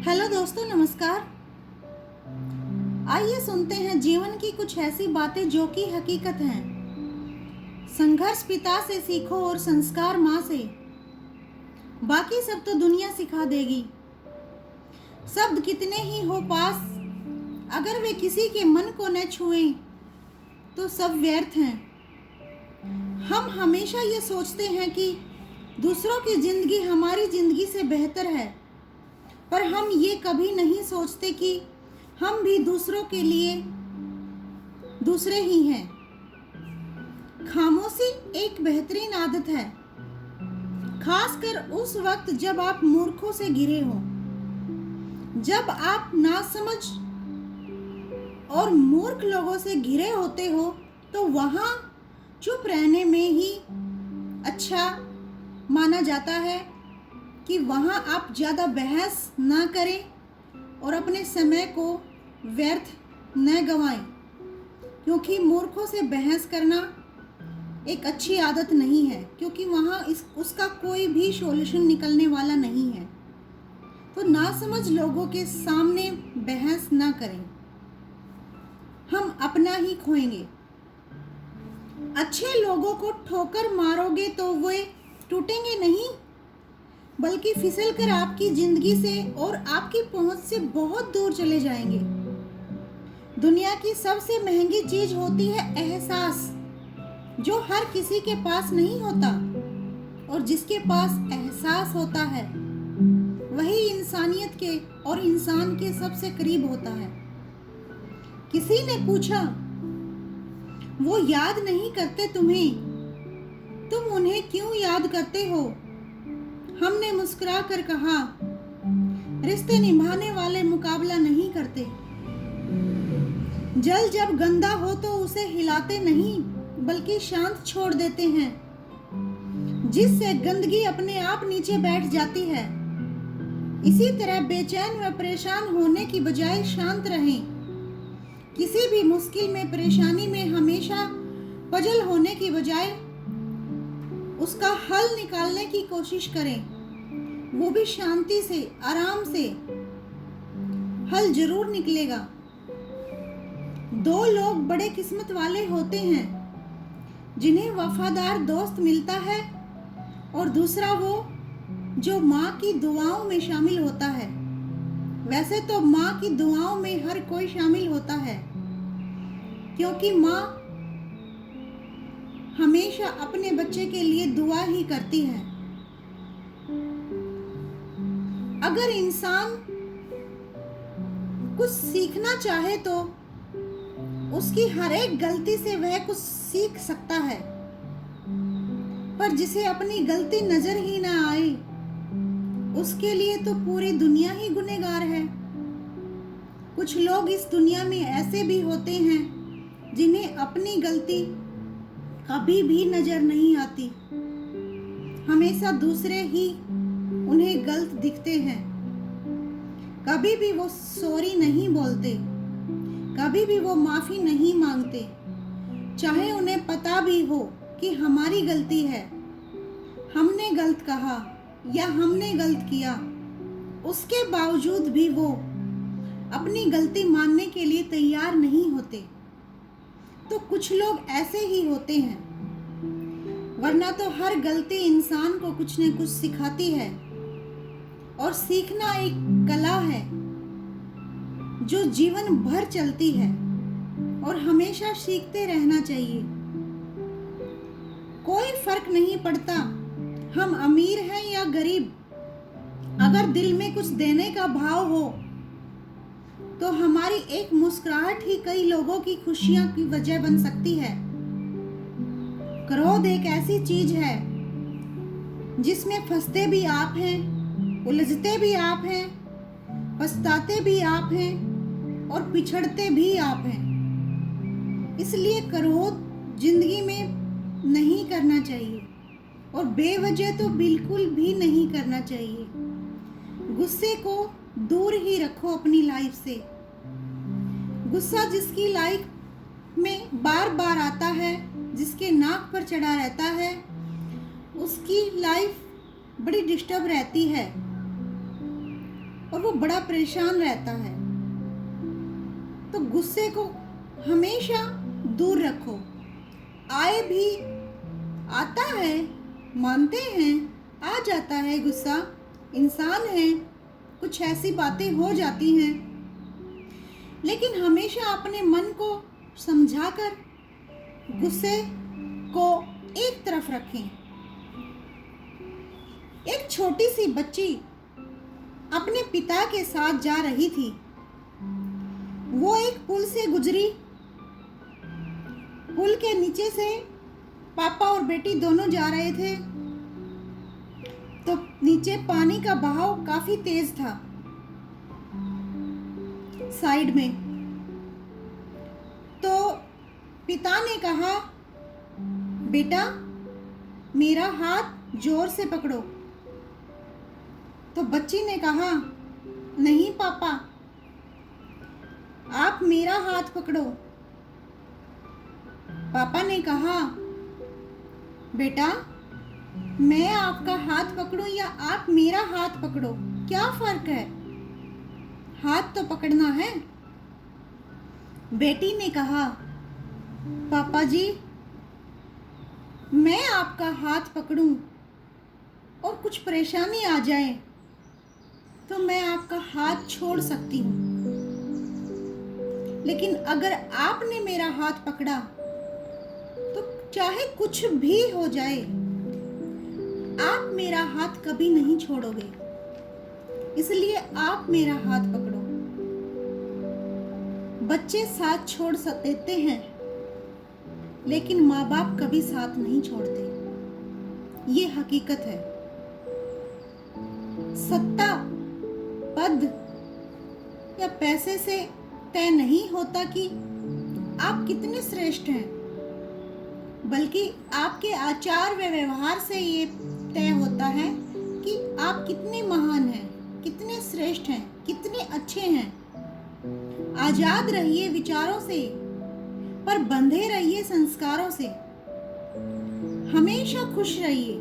Hello दोस्तों, नमस्कार। आइए सुनते हैं जीवन की कुछ ऐसी बातें जो कि हकीकत हैं। संघर्ष पिता से सीखो और संस्कार माँ से, बाकी सब तो दुनिया सिखा देगी। शब्द कितने ही हो पास, अगर वे किसी के मन को न छुएं तो सब व्यर्थ हैं। हम हमेशा ये सोचते हैं कि दूसरों की जिंदगी हमारी जिंदगी से बेहतर है, पर हम ये कभी नहीं सोचते कि हम भी दूसरों के लिए दूसरे ही हैं। खामोशी एक बेहतरीन आदत है, खासकर उस वक्त जब आप मूर्खों से घिरे हो, जब आप नासमझ और मूर्ख लोगों से घिरे होते हो, तो वहाँ चुप रहने में ही अच्छा माना जाता है कि वहाँ आप ज़्यादा बहस ना करें और अपने समय को व्यर्थ न गंवाएं, क्योंकि मूर्खों से बहस करना एक अच्छी आदत नहीं है, क्योंकि वहाँ उसका कोई भी सॉल्यूशन निकलने वाला नहीं है। तो नासमझ लोगों के सामने बहस ना करें, हम अपना ही खोएंगे। अच्छे लोगों को ठोकर मारोगे तो वे टूटेंगे नहीं, बल्कि फिसल कर आपकी जिंदगी से और आपकी पहुंच से बहुत दूर चले जाएंगे। दुनिया की सबसे महंगी चीज होती है एहसास, जो हर किसी के पास नहीं होता, और जिसके पास एहसास होता है वही इंसानियत के और इंसान के सबसे करीब होता है। किसी ने पूछा, वो याद नहीं करते तुम्हें, तुम उन्हें क्यों याद करते हो? हमने मुस्कुरा कर कहा, रिश्ते निभाने वाले मुकाबला नहीं करते। जल जब गंदा हो तो उसे हिलाते नहीं, बल्कि शांत छोड़ देते हैं, जिससे गंदगी अपने आप नीचे बैठ जाती है। इसी तरह बेचैन व परेशान होने की बजाय शांत रहें। किसी भी मुश्किल में, परेशानी में हमेशा पजल होने की बजाय उसका हल निकालने की कोशिश करें, वो भी शांति से, आराम से। हल जरूर निकलेगा। दो लोग बड़े किस्मत वाले होते हैं, जिन्हें वफादार दोस्त मिलता है, और दूसरा वो जो माँ की दुआओं में शामिल होता है। वैसे तो माँ की दुआओं में हर कोई शामिल होता है, क्योंकि माँ हमेशा अपने बच्चे के लिए दुआ ही करती है। अगर इंसान कुछ सीखना चाहे तो उसकी हर एक गलती से वह कुछ सीख सकता है, पर जिसे अपनी गलती नजर ही ना आए, उसके लिए तो पूरी दुनिया ही गुनहगार है। कुछ लोग इस दुनिया में ऐसे भी होते हैं जिन्हें अपनी गलती कभी भी नजर नहीं आती, हमेशा दूसरे ही उन्हें गलत दिखते हैं। कभी भी वो सॉरी नहीं बोलते, कभी भी वो माफी नहीं मांगते, चाहे उन्हें पता भी हो कि हमारी गलती है, हमने गलत कहा या हमने गलत किया, उसके बावजूद भी वो अपनी गलती मानने के लिए तैयार नहीं होते। तो कुछ लोग ऐसे ही होते हैं, वरना तो हर गलती इंसान को कुछ न कुछ सिखाती है, और सीखना एक कला है जो जीवन भर चलती है, और हमेशा सीखते रहना चाहिए। कोई फर्क नहीं पड़ता हम अमीर हैं या गरीब, अगर दिल में कुछ देने का भाव हो तो हमारी एक मुस्कुराहट ही कई लोगों की खुशियां की वजह बन सकती है। क्रोध एक ऐसी चीज है जिसमें फंसते भी आप हैं, उलझते भी आप हैं, पछताते भी आप हैं, और पिछड़ते भी आप हैं। इसलिए क्रोध जिंदगी में नहीं करना चाहिए, और बेवजह तो बिल्कुल भी नहीं करना चाहिए। गुस्से को दूर ही रखो अपनी लाइफ से। गुस्सा जिसकी लाइफ में बार बार आता है, जिसके नाक पर चढ़ा रहता है, उसकी लाइफ बड़ी डिस्टर्ब रहती है, और वो बड़ा परेशान रहता है। तो गुस्से को हमेशा दूर रखो। आए भी, आता है, मानते हैं, आ जाता है गुस्सा, इंसान है, कुछ ऐसी बातें हो जाती हैं, लेकिन हमेशा अपने मन को समझाकर गुस्से को एक तरफ रखें। एक छोटी सी बच्ची अपने पिता के साथ जा रही थी। वो एक पुल से गुजरी। पुल के नीचे से पापा और बेटी दोनों जा रहे थे। तो नीचे पानी का बहाव काफी तेज था साइड में। तो पिता ने कहा, बेटा मेरा हाथ जोर से पकड़ो। तो बच्ची ने कहा, नहीं पापा, आप मेरा हाथ पकड़ो। पापा ने कहा, बेटा मैं आपका हाथ पकड़ूं या आप मेरा हाथ पकड़ो, क्या फर्क है, हाथ तो पकड़ना है। बेटी ने कहा, पापा जी मैं आपका हाथ पकड़ूं और कुछ परेशानी आ जाए तो मैं आपका हाथ छोड़ सकती हूँ, लेकिन अगर आपने मेरा हाथ पकड़ा तो चाहे कुछ भी हो जाए आप मेरा हाथ कभी नहीं छोड़ोगे, इसलिए आप मेरा हाथ पकड़ो। बच्चे साथ छोड़ देते हैं, लेकिन माँ बाप कभी साथ नहीं छोड़ते। ये हकीकत है। सत्ता, पद या पैसे से तय नहीं होता कि आप कितने श्रेष्ठ हैं, बल्कि आपके आचार व व्यवहार से ये तय होता है कि आप कितने महान हैं, कितने श्रेष्ठ हैं, कितने अच्छे हैं। आजाद रहिए विचारों से, पर बंधे रहिए संस्कारों से। हमेशा खुश रहिए।